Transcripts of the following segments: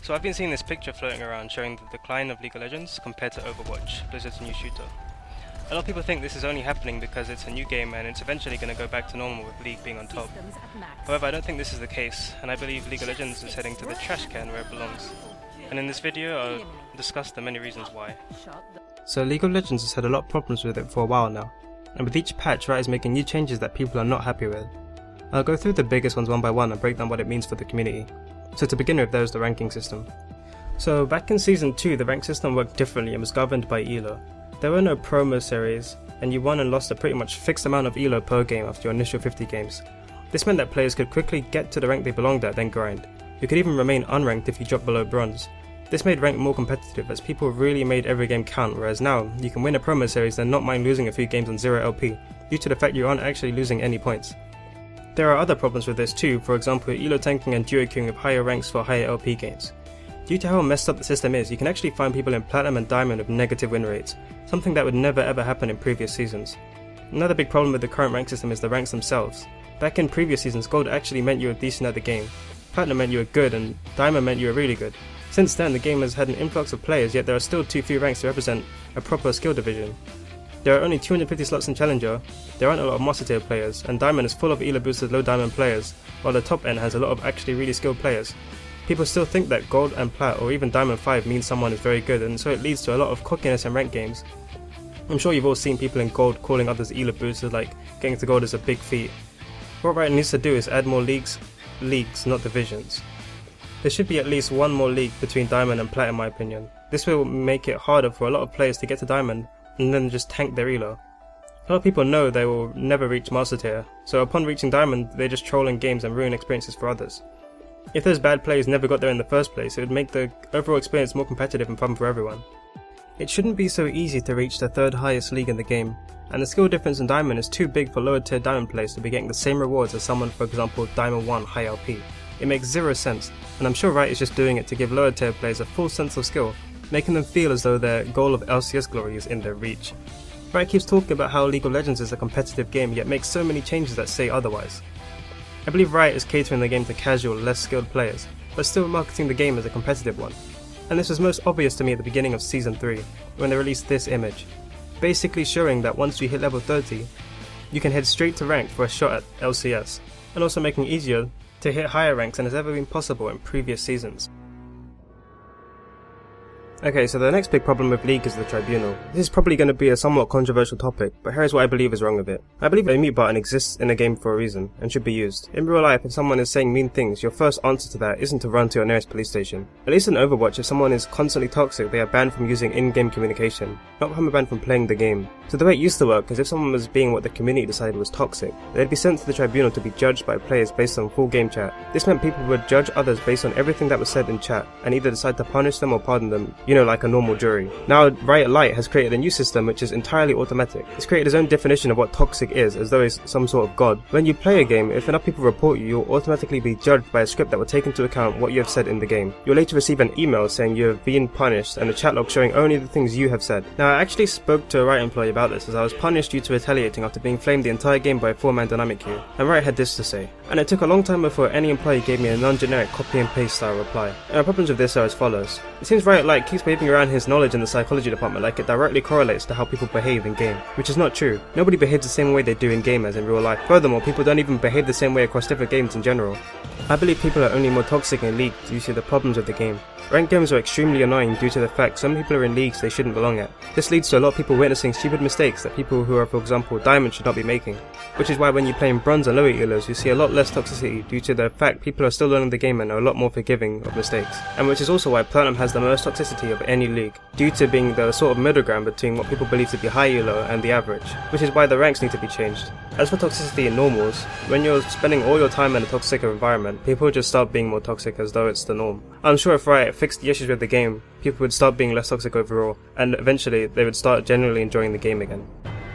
So I've been seeing this picture floating around showing the decline of League of Legends compared to Overwatch, Blizzard's new shooter. A lot of people think this is only happening because it's a new game and it's eventually going to go back to normal with League being on top. However, I don't think this is the case, and I believe League of Legends is heading to the trash can where it belongs. And in this video, I'll discuss the many reasons why. So League of Legends has had a lot of problems with it for a while now, and with each patch, Riot is making new changes that people are not happy with. I'll go through the biggest ones one by one and break down what it means for the community. So to begin with, there's the ranking system. So back in Season 2, the rank system worked differently and was governed by ELO. There were no promo series, and you won and lost a pretty much fixed amount of ELO per game after your initial 50 games. This meant that players could quickly get to the rank they belonged at, then grind. You could even remain unranked if you dropped below bronze. This made rank more competitive as people really made every game count, whereas now, you can win a promo series and not mind losing a few games on 0 LP, due to the fact you aren't actually losing any points. There are other problems with this too, for example ELO tanking and duo queuing with higher ranks for higher LP gains. Due to how messed up the system is, you can actually find people in Platinum and Diamond with negative win rates, something that would never ever happen in previous seasons. Another big problem with the current rank system is the ranks themselves. Back in previous seasons, Gold actually meant you were decent at the game, Platinum meant you were good, and Diamond meant you were really good. Since then, the game has had an influx of players, yet there are still too few ranks to represent a proper skill division. There are only 250 slots in Challenger, there aren't a lot of Master Tier players, and Diamond is full of ELO boosted low Diamond players, while the top end has a lot of actually really skilled players. People still think that Gold and Plat or even Diamond 5 means someone is very good, and so it leads to a lot of cockiness in ranked games. I'm sure you've all seen people in Gold calling others ELO boosters, like getting to Gold is a big feat. What Riot needs to do is add more leagues, not divisions. There should be at least one more league between Diamond and Plat in my opinion. This will make it harder for a lot of players to get to Diamond and then just tank their ELO. A lot of people know they will never reach Master Tier, so upon reaching Diamond they just troll in games and ruin experiences for others. If those bad players never got there in the first place, it would make the overall experience more competitive and fun for everyone. It shouldn't be so easy to reach the third highest league in the game, and the skill difference in Diamond is too big for lower tier Diamond players to be getting the same rewards as someone, for example, Diamond 1 high LP. It makes zero sense, and I'm sure Riot is just doing it to give lower tier players a full sense of skill, making them feel as though their goal of LCS glory is in their reach. Riot keeps talking about how League of Legends is a competitive game, yet makes so many changes that say otherwise. I believe Riot is catering the game to casual, less skilled players, but still marketing the game as a competitive one. And this was most obvious to me at the beginning of Season 3, when they released this image, basically showing that once you hit level 30, you can head straight to ranked for a shot at LCS, and also making it easier to hit higher ranks than has ever been possible in previous seasons. Okay, so the next big problem with League is the Tribunal. This is probably going to be a somewhat controversial topic, but here's what I believe is wrong with it. I believe a mute button exists in a game for a reason, and should be used. In real life, if someone is saying mean things, your first answer to that isn't to run to your nearest police station. At least in Overwatch, if someone is constantly toxic, they are banned from using in-game communication, not banned from playing the game. So the way it used to work is if someone was being what the community decided was toxic, they'd be sent to the Tribunal to be judged by players based on full game chat. This meant people would judge others based on everything that was said in chat, and either decide to punish them or pardon them, like a normal jury. Now Riot Lite has created a new system which is entirely automatic. It's created its own definition of what toxic is, as though it's some sort of god. When you play a game, if enough people report you, you'll automatically be judged by a script that will take into account what you have said in the game. You'll later receive an email saying you have been punished and a chat log showing only the things you have said. Now I actually spoke to a Riot employee about this, as I was punished due to retaliating after being flamed the entire game by a 4-man dynamic queue, and Riot had this to say. And it took a long time before any employee gave me a non-generic copy and paste style reply. And our problems with this are as follows. It seems Riot Lite keeps waving around his knowledge in the psychology department like it directly correlates to how people behave in game, which is not true. Nobody behaves the same way they do in game as in real life. Furthermore, people don't even behave the same way across different games in general. I believe people are only more toxic in League due to the problems of the game. Ranked games are extremely annoying due to the fact some people are in leagues they shouldn't belong at. This leads to a lot of people witnessing stupid mistakes that people who are, for example, Diamond should not be making. Which is why when you play in Bronze and lower ELOs, you see a lot less toxicity due to the fact people are still learning the game and are a lot more forgiving of mistakes. And which is also why Platinum has the most toxicity of any league, due to being the sort of middle ground between what people believe to be high ELO and the average, which is why the ranks need to be changed. As for toxicity in normals, when you're spending all your time in a toxic environment, people just start being more toxic as though it's the norm. I'm sure if Riot fixed the issues with the game, people would start being less toxic overall, and eventually they would start genuinely enjoying the game again.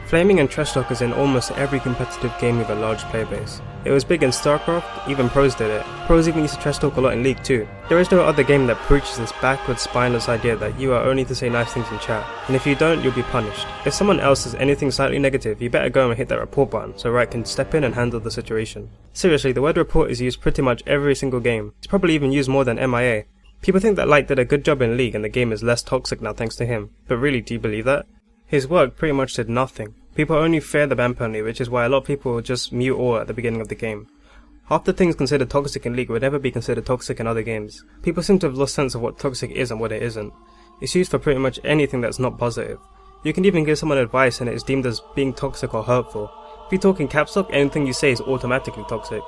Flaming and trash talk is in almost every competitive game with a large player base. It was big in StarCraft, even pros did it. Pros even used to trash talk a lot in League too. There is no other game that preaches this backwards, spineless idea that you are only to say nice things in chat, and if you don't, you'll be punished. If someone else says anything slightly negative, you better go and hit that report button so Riot can step in and handle the situation. Seriously, the word report is used pretty much every single game. It's probably even used more than MIA. People think that Light did a good job in League and the game is less toxic now thanks to him, but really, do you believe that? His work pretty much did nothing. People only fear the ban penalty, which is why a lot of people just mute all at the beginning of the game. Half the things considered toxic in League would never be considered toxic in other games. People seem to have lost sense of what toxic is and what it isn't. It's used for pretty much anything that's not positive. You can even give someone advice and it is deemed as being toxic or hurtful. If you talk in caps lock, anything you say is automatically toxic.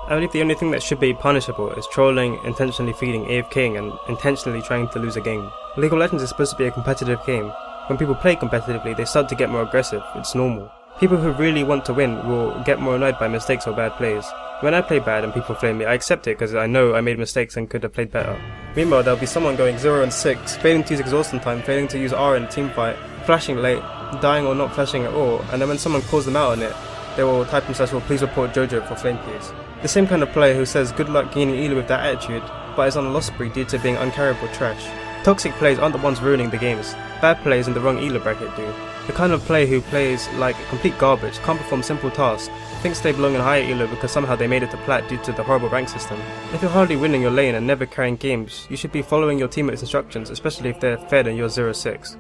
I believe the only thing that should be punishable is trolling, intentionally feeding, AFKing, and intentionally trying to lose a game. League of Legends is supposed to be a competitive game. When people play competitively, they start to get more aggressive. It's normal. People who really want to win will get more annoyed by mistakes or bad plays. When I play bad and people flame me, I accept it because I know I made mistakes and could have played better. Meanwhile, there'll be someone going 0 and 6, failing to use exhaust in time, failing to use R in a team fight, flashing late, dying or not flashing at all, and then when someone calls them out on it, they will type in /, please report Jojo for flame keys. The same kind of player who says good luck gaining Elo with that attitude, but is on a loss spree due to being uncarryable trash. Toxic players aren't the ones ruining the games. Bad players in the wrong Elo bracket do. The kind of player who plays like complete garbage, can't perform simple tasks, thinks they belong in higher Elo because somehow they made it to plat due to the horrible rank system. If you're hardly winning your lane and never carrying games, you should be following your teammates' instructions, especially if they're fed and you're 0-6.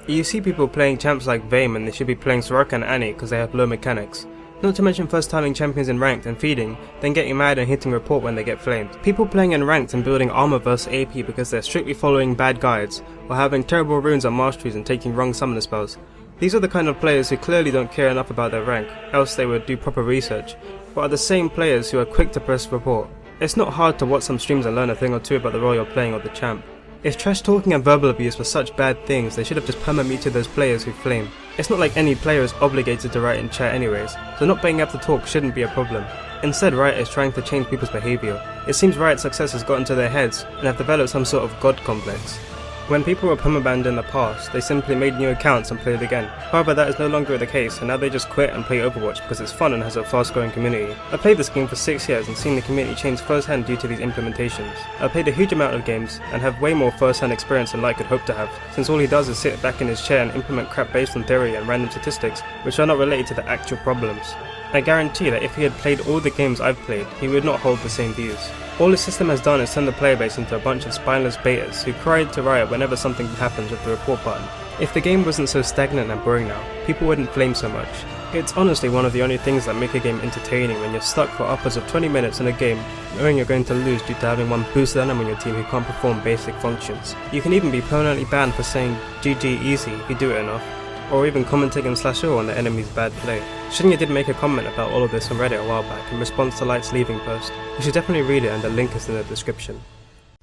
You see people playing champs like Vayne and they should be playing Soraka and Annie because they have low mechanics. Not to mention first timing champions in ranked and feeding, then getting mad and hitting report when they get flamed. People playing in ranked and building armor versus AP because they're strictly following bad guides, or having terrible runes on masteries and taking wrong summoner spells. These are the kind of players who clearly don't care enough about their rank, else they would do proper research, but are the same players who are quick to press report. It's not hard to watch some streams and learn a thing or two about the role you're playing or the champ. If trash talking and verbal abuse were such bad things, they should have just perma-muted those players who flame. It's not like any player is obligated to write in chat anyways, so not being able to talk shouldn't be a problem. Instead, Riot is trying to change people's behaviour. It seems Riot's success has gotten to their heads and have developed some sort of god complex. When people were permabanned in the past, they simply made new accounts and played again. However, that is no longer the case, and now they just quit and play Overwatch because it's fun and has a fast growing community. I played this game for 6 years and seen the community change firsthand due to these implementations. I played a huge amount of games and have way more first-hand experience than Light could hope to have, since all he does is sit back in his chair and implement crap based on theory and random statistics, which are not related to the actual problems. I guarantee that if he had played all the games I've played, he would not hold the same views. All the system has done is turn the player base into a bunch of spineless betas who cry to Riot whenever something happens with the report button. If the game wasn't so stagnant and boring now, people wouldn't flame so much. It's honestly one of the only things that make a game entertaining when you're stuck for upwards of 20 minutes in a game knowing you're going to lose due to having one boosted enemy on your team who can't perform basic functions. You can even be permanently banned for saying GG easy if you do it enough, or even commenting in /O on the enemy's bad play. Shinya did make a comment about all of this on Reddit a while back in response to Light's leaving post. You should definitely read it and the link is in the description.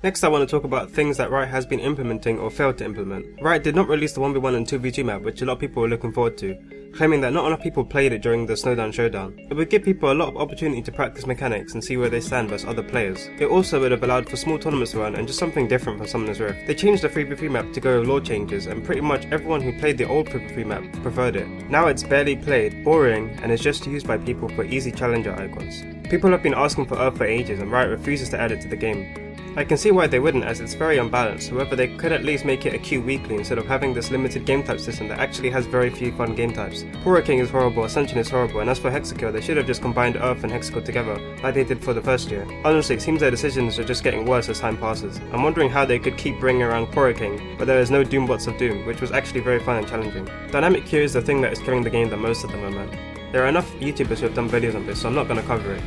Next I want to talk about things that Riot has been implementing or failed to implement. Riot did not release the 1v1 and 2v2 map, which a lot of people were looking forward to, claiming that not enough people played it during the Snowdown Showdown. It would give people a lot of opportunity to practice mechanics and see where they stand versus other players. It also would have allowed for small tournaments to run and just something different from Summoner's Rift. They changed the 3v3 map to go with law changes and pretty much everyone who played the old 3v3 map preferred it. Now it's barely played, boring, and is just used by people for easy challenger icons. People have been asking for Earth for ages and Riot refuses to add it to the game. I can see why they wouldn't, as it's very unbalanced. However, they could at least make it a queue weekly instead of having this limited game type system that actually has very few fun game types. Horror King is horrible, Ascension is horrible, and as for Hexakill, they should have just combined Earth and Hexakill together, like they did for the first year. Honestly, it seems their decisions are just getting worse as time passes. I'm wondering how they could keep bringing around Horror King, but there is no Doombots of Doom, which was actually very fun and challenging. Dynamic queue is the thing that is killing the game the most at the moment. There are enough YouTubers who have done videos on this, so I'm not going to cover it.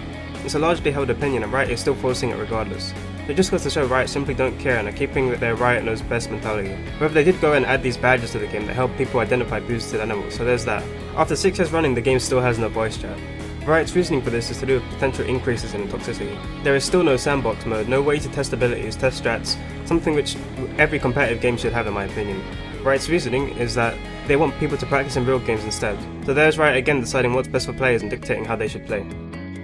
It's a largely held opinion and Riot is still forcing it regardless. It just goes to show Riot simply don't care and are keeping with their Riot knows best mentality. However, they did go and add these badges to the game that help people identify boosted animals, so there's that. After 6 years running, the game still has no voice chat. Riot's reasoning for this is to do with potential increases in toxicity. There is still no sandbox mode, no way to test abilities, test strats, something which every competitive game should have in my opinion. Riot's reasoning is that they want people to practice in real games instead. So there's Riot again deciding what's best for players and dictating how they should play.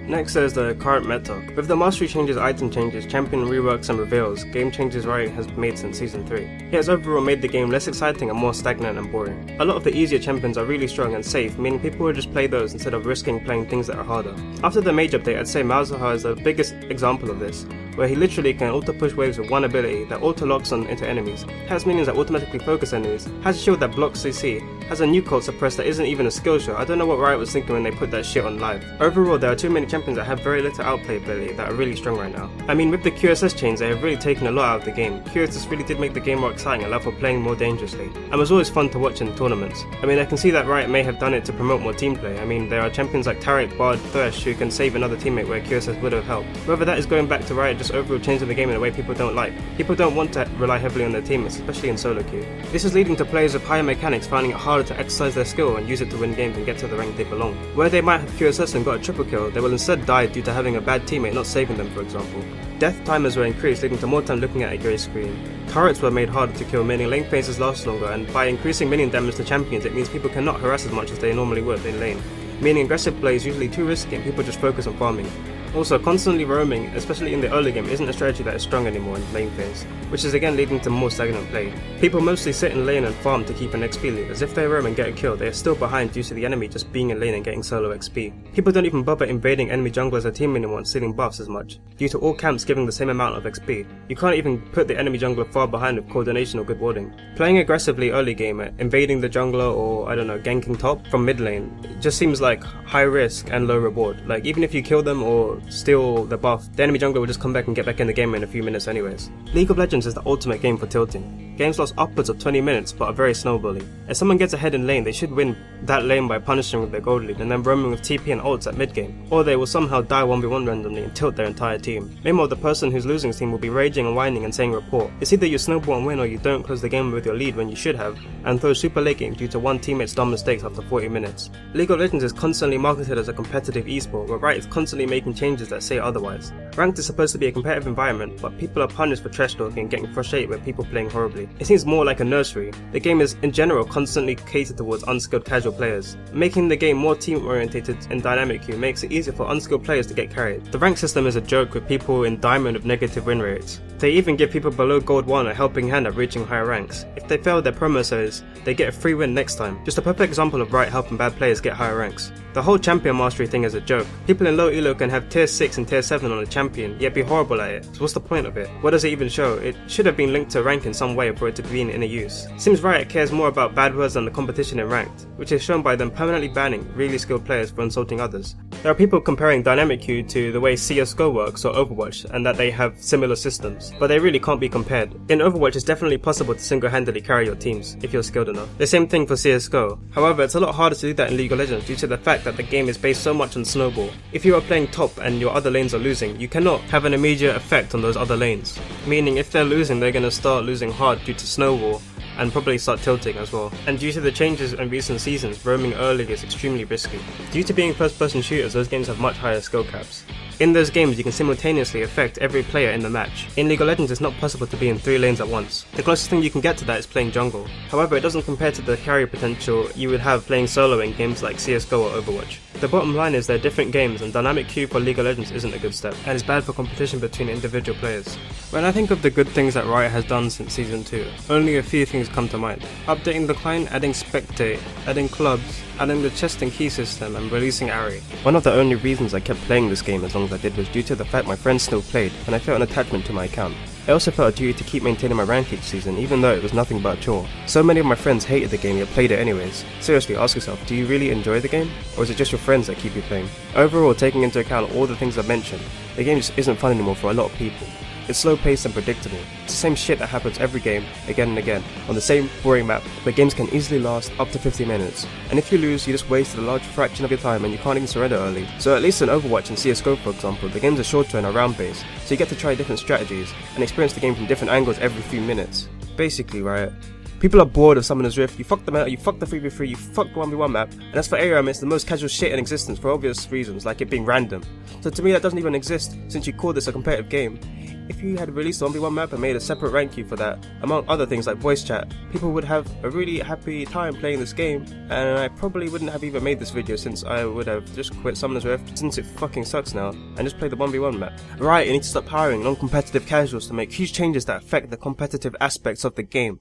Next there's the current meta. With the mastery changes, item changes, champion reworks and reveals, game changes Riot has made since Season 3. It has overall made the game less exciting and more stagnant and boring. A lot of the easier champions are really strong and safe, meaning people will just play those instead of risking playing things that are harder. After the Mage update, I'd say Malzahar is the biggest example of this. where he literally can auto-push waves with one ability that auto-locks on into enemies, has minions that automatically focus enemies, has a shield that blocks CC, has a nuke ult suppress that isn't even a skill shot. I don't know what Riot was thinking when they put that shit on live. Overall, there are too many champions that have very little outplay ability that are really strong right now. I mean, with the QSS change, they have really taken a lot out of the game. QSS really did make the game more exciting and allow for playing more dangerously, and was always fun to watch in tournaments. I mean, I can see that Riot may have done it to promote more team play. I mean, there are champions like Taric, Bard, Thresh who can save another teammate where QSS would have helped. Whether that is going back to Riot just overall changing the game in a way people don't like. People don't want to rely heavily on their teammates, especially in solo queue. This is leading to players with higher mechanics finding it harder to exercise their skill and use it to win games and get to the rank they belong. Where they might have QSS and got a triple kill, they will instead die due to having a bad teammate not saving them, for example. Death timers were increased, leading to more time looking at a grey screen. Turrets were made harder to kill, meaning lane phases last longer, and by increasing minion damage to champions, it means people cannot harass as much as they normally would in lane, meaning aggressive play is usually too risky and people just focus on farming. Also, constantly roaming, especially in the early game, isn't a strategy that is strong anymore in lane phase, which is again leading to more stagnant play. People mostly sit in lane and farm to keep an XP lead, as if they roam and get a kill, they are still behind due to the enemy just being in lane and getting solo XP. People don't even bother invading enemy jungle as a team anymore and stealing buffs as much, due to all camps giving the same amount of XP. You can't even put the enemy jungler far behind with coordination or good warding. Playing aggressively early game, invading the jungler or, I don't know, ganking top from mid lane, just seems like high risk and low reward. Like, even if you kill them or steal the buff, the enemy jungler will just come back and get back in the game in a few minutes anyways. League of Legends is the ultimate game for tilting. Games last upwards of 20 minutes but are very snowballing. If someone gets ahead in lane, they should win that lane by punishing with their gold lead and then roaming with TP and ults at mid game, or they will somehow die 1v1 randomly and tilt their entire team. Meanwhile, the person who's losing team will be raging and whining and saying report. It's either you snowball and win or you don't close the game with your lead when you should have, and throw super late game due to one teammate's dumb mistakes after 40 minutes. League of Legends is constantly marketed as a competitive esport, but Riot is constantly making changes that say otherwise. Ranked is supposed to be a competitive environment, but people are punished for trash talking and getting frustrated with people playing horribly. It seems more like a nursery. The game is, in general, constantly catered towards unskilled casual players. Making the game more team-orientated and dynamic queue makes it easier for unskilled players to get carried. The rank system is a joke with people in diamond with negative win rates. They even give people below gold 1 a helping hand at reaching higher ranks. If they fail their promo series, they get a free win next time. Just a perfect example of Riot helping bad players get higher ranks. The whole champion mastery thing is a joke. People in low elo can have tier 6 and tier 7 on a champion, yet be horrible at it. So what's the point of it? What does it even show? It should have been linked to rank in some way for it to be in inner use. Seems Riot cares more about bad words than the competition in ranked, which is shown by them permanently banning really skilled players for insulting others. There are people comparing dynamic queue to the way CSGO works or Overwatch, and that they have similar systems, but they really can't be compared. In Overwatch, it's definitely possible to single-handedly carry your teams, if you're skilled enough. The same thing for CSGO. However, it's a lot harder to do that in League of Legends due to the fact that the game is based so much on snowball. If you are playing top and your other lanes are losing, you cannot have an immediate effect on those other lanes. Meaning if they're losing, they're going to start losing hard due to snowball, and probably start tilting as well. And due to the changes in recent seasons, roaming early is extremely risky. Due to being first-person shooters, those games have much higher skill caps. In those games, you can simultaneously affect every player in the match. In League of Legends, it's not possible to be in 3 lanes at once. The closest thing you can get to that is playing jungle. However, it doesn't compare to the carry potential you would have playing solo in games like CSGO or Overwatch. The bottom line is they're different games, and dynamic queue for League of Legends isn't a good step, and it's bad for competition between individual players. When I think of the good things that Riot has done since Season 2, only a few things come to mind. Updating the client, adding Spectate, adding clubs, adding the chest and key system, and releasing Ari. One of the only reasons I kept playing this game as long as I did was due to the fact my friends still played, and I felt an attachment to my account. I also felt a duty to keep maintaining my rank each season, even though it was nothing but a chore. So many of my friends hated the game yet played it anyways. Seriously, ask yourself, do you really enjoy the game? Or is it just your friends that keep you playing? Overall, taking into account all the things I've mentioned, the game just isn't fun anymore for a lot of people. It's slow paced and predictable. It's the same shit that happens every game, again and again, on the same boring map, where games can easily last up to 50 minutes. And if you lose, you just wasted a large fraction of your time and you can't even surrender early. So at least in Overwatch and CSGO for example, the games are shorter and are round based, so you get to try different strategies and experience the game from different angles every few minutes. Basically, Riot, people are bored of Summoner's Rift, you fuck the meta, you fuck the 3v3, you fuck the 1v1 map, and as for ARAM, it's the most casual shit in existence for obvious reasons, like it being random. So to me that doesn't even exist, since you call this a competitive game. If you had released the 1v1 map and made a separate rank queue for that, among other things like voice chat, people would have a really happy time playing this game, and I probably wouldn't have even made this video since I would have just quit Summoner's Rift since it fucking sucks now, and just play the 1v1 map. Right, you need to stop hiring non-competitive casuals to make huge changes that affect the competitive aspects of the game.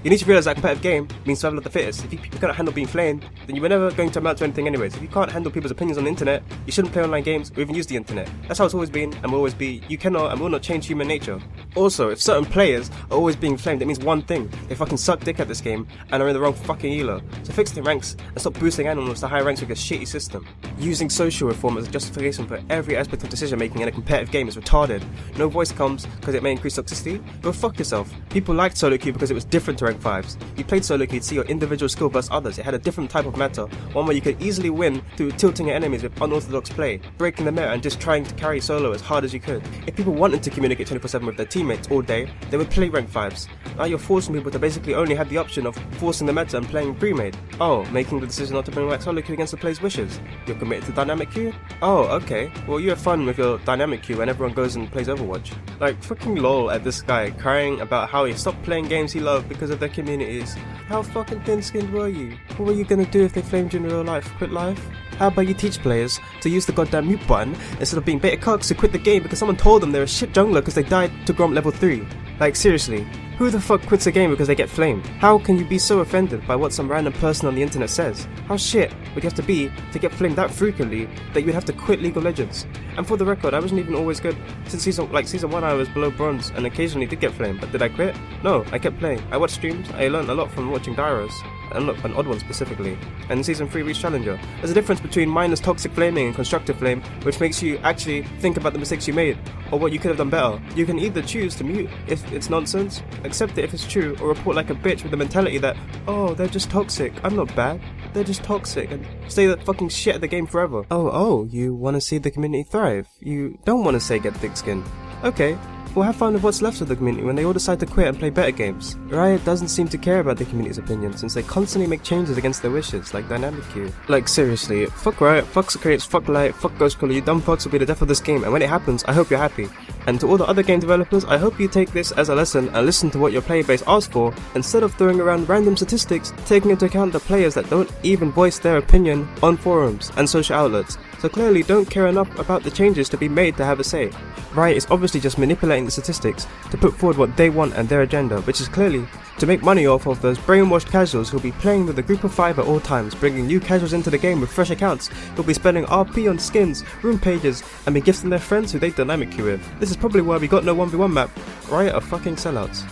You need to realize that a competitive game means survival of the fittest. If you cannot handle being flamed, then you were never going to amount to anything anyways. If you can't handle people's opinions on the internet, you shouldn't play online games or even use the internet. That's how it's always been and will always be. You cannot and will not change human nature. Also, if certain players are always being flamed, it means one thing: they fucking suck dick at this game and are in the wrong fucking elo. So fix the ranks and stop boosting animals to higher ranks with your shitty system. Using social reform as a justification for every aspect of decision making in a competitive game is retarded. No voice comes because it may increase toxicity. Go fuck yourself. People liked solo queue because it was different to rank 5s. You played solo queue to see your individual skill versus others. It had a different type of meta, one where you could easily win through tilting your enemies with unorthodox play, breaking the meta and just trying to carry solo as hard as you could. If people wanted to communicate 24/7 with their teammates all day, they would play rank 5s. Now you're forcing people to basically only have the option of forcing the meta and playing pre-made. Oh, making the decision not to bring back solo queue against the player's wishes. You're committed to dynamic queue? Oh, okay. Well, you have fun with your dynamic queue when everyone goes and plays Overwatch. Like, fucking lol at this guy crying about how he stopped playing games he loved because of their communities. How fucking thin-skinned were you? What were you gonna do if they flamed you in real life? Quit life? How about you teach players to use the goddamn mute button instead of being beta cucks who quit the game because someone told them they're a shit jungler because they died to Gromp level 3? Like, seriously, who the fuck quits a game because they get flamed? How can you be so offended by what some random person on the internet says? How shit would you have to be to get flamed that frequently that you would have to quit League of Legends? And for the record, I wasn't even always good. Since season 1 I was below bronze and occasionally did get flamed, but did I quit? No, I kept playing. I watched streams, I learned a lot from watching Dairos, and an odd one specifically, and in season 3 reached Challenger. There's a difference between mindless toxic flaming and constructive flame, which makes you actually think about the mistakes you made, or what you could have done better. You can either choose to mute if it's nonsense, accept it if it's true, or report like a bitch with the mentality that, oh, they're just toxic, I'm not bad, they're just toxic, and stay that fucking shit at the game forever. Oh, you want to see the community thrive? You don't want to say get thick skin. Okay. Well, have fun with what's left of the community when they all decide to quit and play better games. Riot doesn't seem to care about the community's opinion since they constantly make changes against their wishes, like dynamic queue. Like, seriously, fuck Riot, fuck Secretes, fuck Light, fuck Ghostcrawler, you dumb fucks will be the death of this game, and when it happens, I hope you're happy. And to all the other game developers, I hope you take this as a lesson and listen to what your player base asks for, instead of throwing around random statistics, taking into account the players that don't even voice their opinion on forums and social outlets. So clearly don't care enough about the changes to be made to have a say. Riot is obviously just manipulating the statistics to put forward what they want and their agenda, which is clearly to make money off of those brainwashed casuals who'll be playing with a group of 5 at all times, bringing new casuals into the game with fresh accounts, who'll be spending RP on skins, room pages, and be gifting their friends who they dynamic queue with. This is probably why we got no 1v1 map. Riot are fucking sellouts.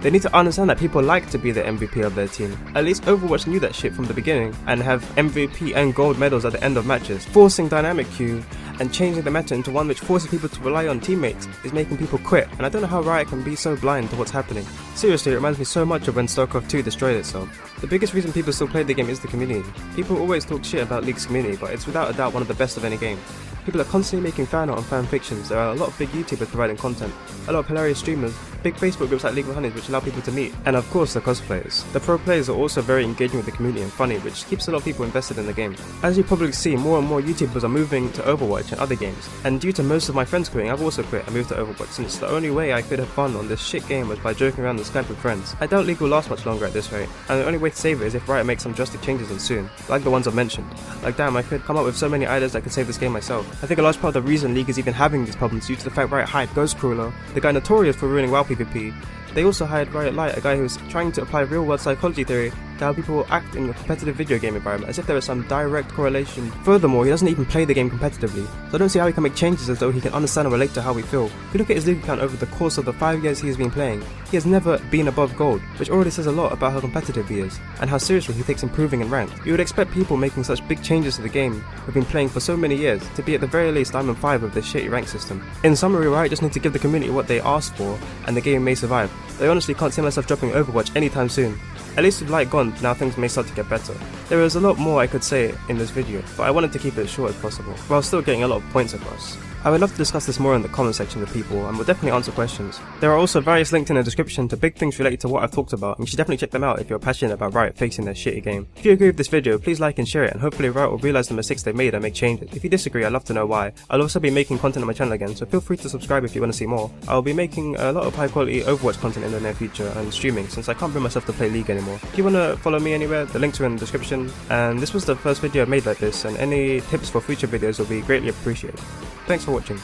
They need to understand that people like to be the MVP of their team. At least Overwatch knew that shit from the beginning and have MVP and gold medals at the end of matches. Forcing dynamic queue and changing the meta into one which forces people to rely on teammates is making people quit, and I don't know how Riot can be so blind to what's happening. Seriously, it reminds me so much of when StarCraft 2 destroyed itself. The biggest reason people still play the game is the community. People always talk shit about League's community, but it's without a doubt one of the best of any game. People are constantly making fan art and fan fictions. There are a lot of big YouTubers providing content, a lot of hilarious streamers, big Facebook groups like League of Honeys which allow people to meet, and of course the cosplayers. The pro players are also very engaging with the community and funny, which keeps a lot of people invested in the game. As you probably see, more and more YouTubers are moving to Overwatch and other games, and due to most of my friends quitting, I've also quit and moved to Overwatch, since the only way I could have fun on this shit game was by joking around on Skype with friends. I doubt League will last much longer at this rate, and the only way to save it is if Riot makes some drastic changes in soon, like the ones I've mentioned. Like damn, I could come up with so many ideas that could save this game myself. I think a large part of the reason League is even having these problems due to the fact Riot hired Ghostcrawler, the guy notorious for ruining WoW PvP. They also hired Riot Light, a guy who was trying to apply real-world psychology theory to how people will act in a competitive video game environment, as if there was some direct correlation. Furthermore, he doesn't even play the game competitively, so I don't see how he can make changes as though he can understand and relate to how we feel. If you look at his league account over the course of the 5 years he has been playing, he has never been above gold, which already says a lot about how competitive he is, and how seriously he takes improving in rank. You would expect people making such big changes to the game who've been playing for so many years to be at the very least Diamond 5 of this shitty rank system. In summary, Riot just need to give the community what they ask for, and the game may survive. I honestly can't see myself dropping Overwatch anytime soon. At least with Light gone, now things may start to get better. There is a lot more I could say in this video, but I wanted to keep it as short as possible, while still getting a lot of points across. I would love to discuss this more in the comment section with people, and will definitely answer questions. There are also various links in the description to big things related to what I've talked about, and you should definitely check them out if you're passionate about Riot fixing their shitty game. If you agree with this video, please like and share it, and hopefully Riot will realise the mistakes they made and make changes. If you disagree, I'd love to know why. I'll also be making content on my channel again, so feel free to subscribe if you want to see more. I'll be making a lot of high quality Overwatch content in the near future, and streaming, since I can't bring myself to play League anymore. If you want to follow me anywhere, the links are in the description, and this was the first video I made like this, and any tips for future videos will be greatly appreciated. Thanks for watching.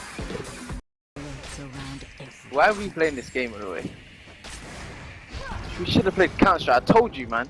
Why are we playing this game, by the way? We should have played Counter Strike. I told you, man.